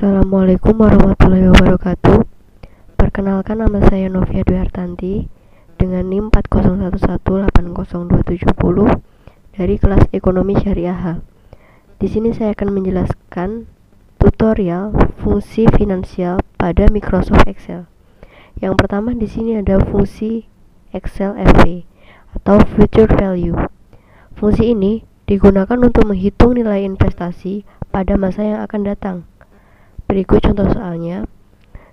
Assalamualaikum warahmatullahi wabarakatuh. Perkenalkan, nama saya Novia Dwi Hartanti dengan NIM 401180270 dari kelas Ekonomi Syariah. Di sini saya akan menjelaskan tutorial fungsi finansial pada Microsoft Excel. Yang pertama di sini ada fungsi Excel FV atau Future Value. Fungsi ini digunakan untuk menghitung nilai investasi pada masa yang akan datang. Berikut contoh soalnya.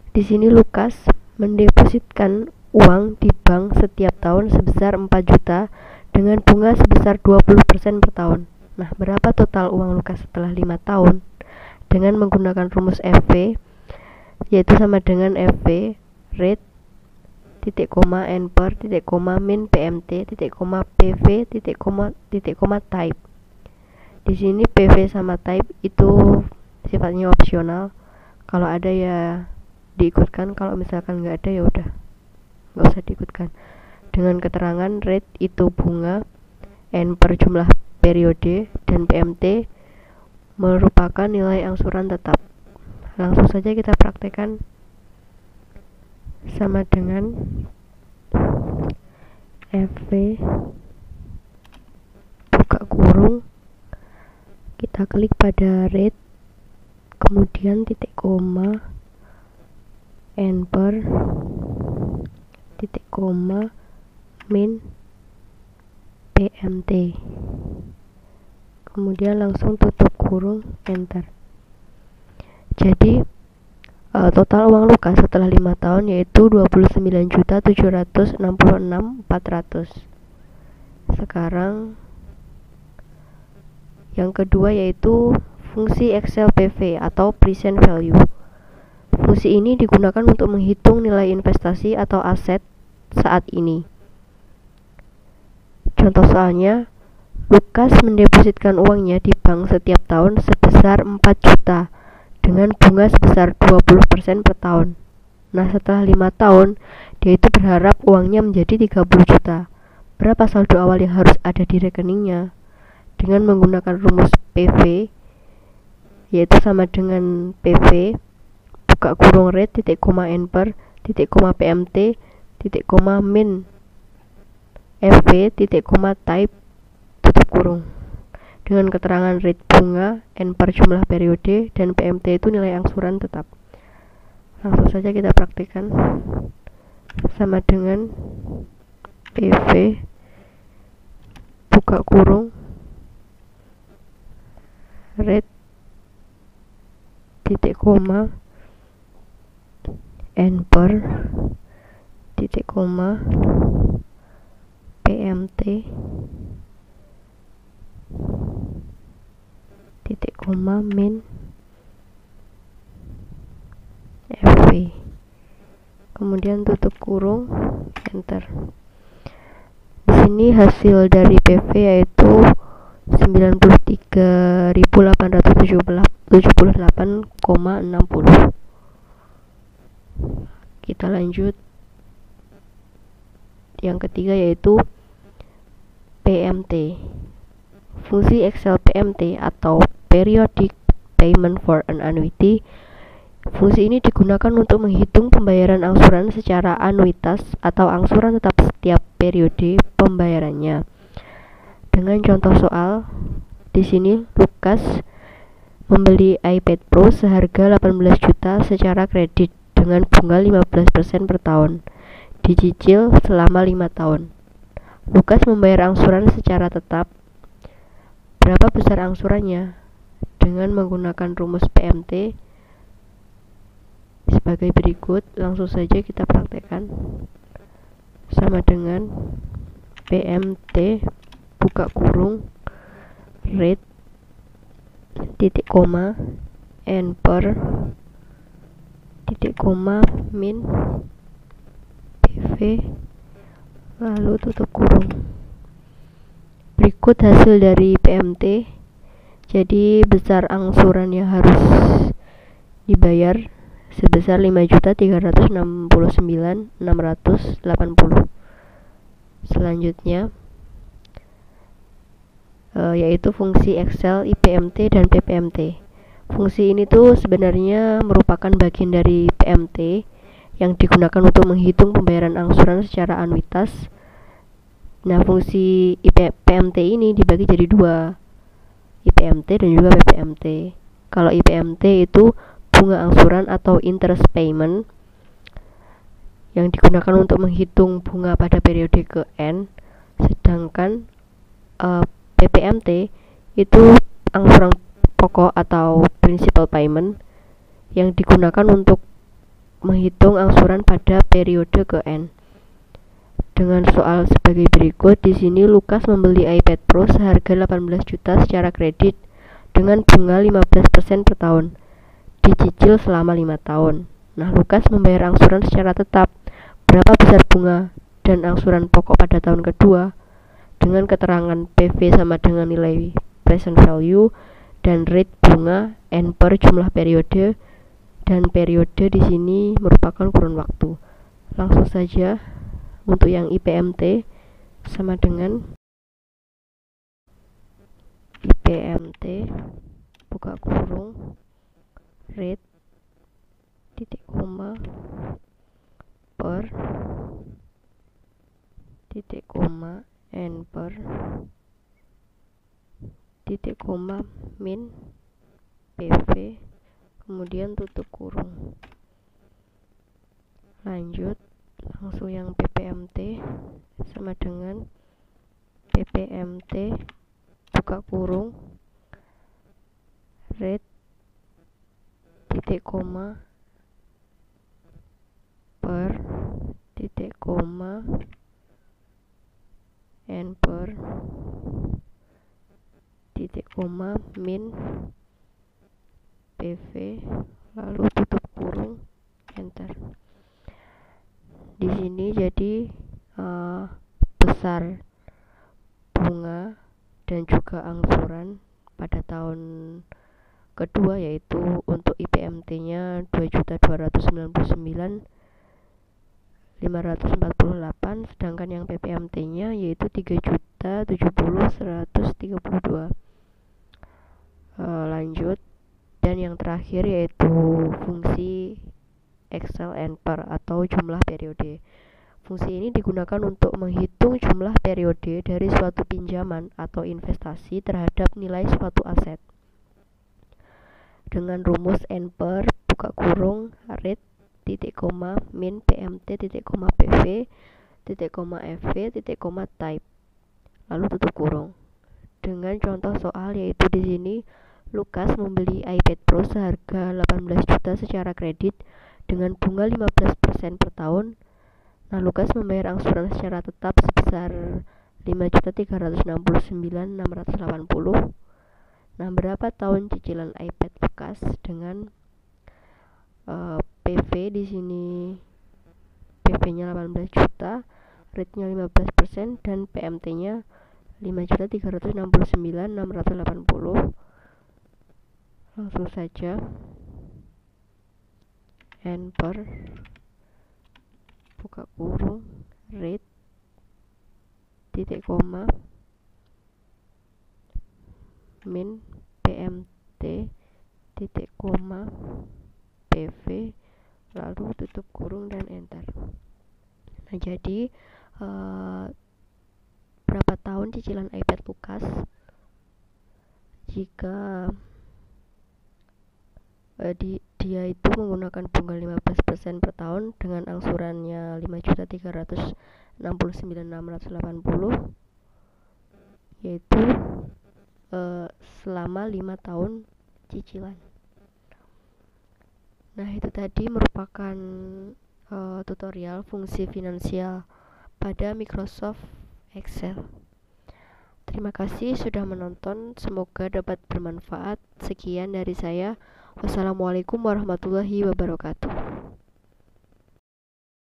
Di sini Lukas mendepositkan uang di bank setiap tahun sebesar 4 juta dengan bunga sebesar 20% per tahun. Nah, berapa total uang Lukas setelah 5 tahun? Dengan menggunakan rumus FV, yaitu sama dengan FV rate titik koma n per titik koma min PMT titik koma PV titik koma type. Di sini PV sama type itu sifatnya opsional. Kalau ada ya diikutkan, kalau misalkan nggak ada ya udah nggak usah diikutkan. Dengan keterangan rate itu bunga, n per jumlah periode, dan PMT merupakan nilai angsuran tetap. Langsung saja kita praktekkan. Sama dengan FV buka kurung, kita klik pada rate, kemudian titik koma n per titik koma min PMT, kemudian langsung tutup kurung, enter. Jadi total uang Lukas setelah 5 tahun yaitu 29.766.400. Sekarang yang kedua yaitu fungsi Excel PV atau Present Value. Fungsi ini digunakan untuk menghitung nilai investasi atau aset saat ini. Contoh soalnya, Lukas mendepositkan uangnya di bank setiap tahun sebesar 4 juta dengan bunga sebesar 20% per tahun. Nah, setelah 5 tahun, dia itu berharap uangnya menjadi 30 juta. Berapa saldo awal yang harus ada di rekeningnya? Dengan menggunakan rumus PV, yaitu sama dengan PV buka kurung rate titik koma n per titik koma PMT titik koma min FV titik koma type tutup kurung. Dengan keterangan rate bunga, n per jumlah periode, dan PMT itu nilai angsuran tetap. Langsung saja kita praktikkan. Sama dengan PV buka kurung rate titik koma n per titik koma PMT titik koma min FV, kemudian tutup kurung, enter. Di sini hasil dari PV yaitu 93.878,60. Kita lanjut. Yang ketiga yaitu PMT. Fungsi Excel PMT atau Periodic Payment for an Annuity. Fungsi ini digunakan untuk menghitung pembayaran angsuran secara anuitas atau angsuran tetap setiap periode pembayarannya. Dengan contoh soal, di sini Lukas membeli iPad Pro seharga 18 juta secara kredit dengan bunga 15% per tahun, dicicil selama 5 tahun. Lukas membayar angsuran secara tetap. Berapa besar angsurannya? Dengan menggunakan rumus PMT sebagai berikut. Langsung saja kita praktekkan. Sama dengan PMT buka kurung rate titik koma n per titik koma min PV lalu tutup kurung. Berikut hasil dari PMT. Jadi besar angsuran yang harus dibayar sebesar 5.369.680. Selanjutnya yaitu fungsi Excel IPMT dan PPMT. Fungsi ini tuh sebenarnya merupakan bagian dari PMT yang digunakan untuk menghitung pembayaran angsuran secara anuitas. Nah, fungsi PMT ini dibagi jadi dua, IPMT dan juga PPMT. Kalau IPMT itu bunga angsuran atau interest payment yang digunakan untuk menghitung bunga pada periode ke N, sedangkan PPMT itu angsuran pokok atau principal payment yang digunakan untuk menghitung angsuran pada periode ke N. Dengan soal sebagai berikut, di sini Lukas membeli iPad Pro seharga 18 juta secara kredit dengan bunga 15% per tahun, dicicil selama 5 tahun. Nah, Lukas membayar angsuran secara tetap. Berapa besar bunga dan angsuran pokok pada tahun kedua? Dengan keterangan PV sama dengan nilai present value dan rate bunga N per jumlah periode, dan periode di sini merupakan kurun waktu. Langsung saja untuk yang IPMT sama dengan IPMT buka kurung rate titik koma per titik koma N per titik koma min PV, kemudian tutup kurung. Lanjut, langsung yang PPMT sama dengan PPMT buka kurung rate titik koma per titik koma N per titik koma min PV, lalu tutup kurung, enter. Di sini jadi besar bunga dan juga angsuran pada tahun kedua, yaitu untuk IPMT-nya 2.299.548, sedangkan yang PPMT-nya yaitu 3.070.132. Lanjut, dan yang terakhir yaitu fungsi Excel N per atau jumlah periode. Fungsi ini digunakan untuk menghitung jumlah periode dari suatu pinjaman atau investasi terhadap nilai suatu aset. Dengan rumus N per buka kurung rate titik koma min PMT titik koma PV titik koma FV titik koma type, lalu tutup kurung. Dengan contoh soal, yaitu di sini Lukas membeli iPad Pro seharga 18 juta secara kredit dengan bunga 15% per tahun. Nah, Lukas membayar angsuran secara tetap sebesar 5.369.680. Nah, berapa tahun cicilan iPad Lukas? Dengan PV di sini PV-nya 18 juta, rate-nya 15% dan PMT-nya 5.369.680. Langsung saja N per buka kurung rate titik koma min PMT titik koma PV, lalu tutup kurung dan enter. Nah, jadi berapa tahun cicilan iPad Lukas? Jika dia itu menggunakan bunga 15% per tahun dengan angsurannya 5.369.680, yaitu selama 5 tahun cicilan. Nah, itu tadi merupakan tutorial fungsi finansial pada Microsoft Excel. Terima kasih sudah menonton, semoga dapat bermanfaat. Sekian dari saya. Wassalamualaikum warahmatullahi wabarakatuh.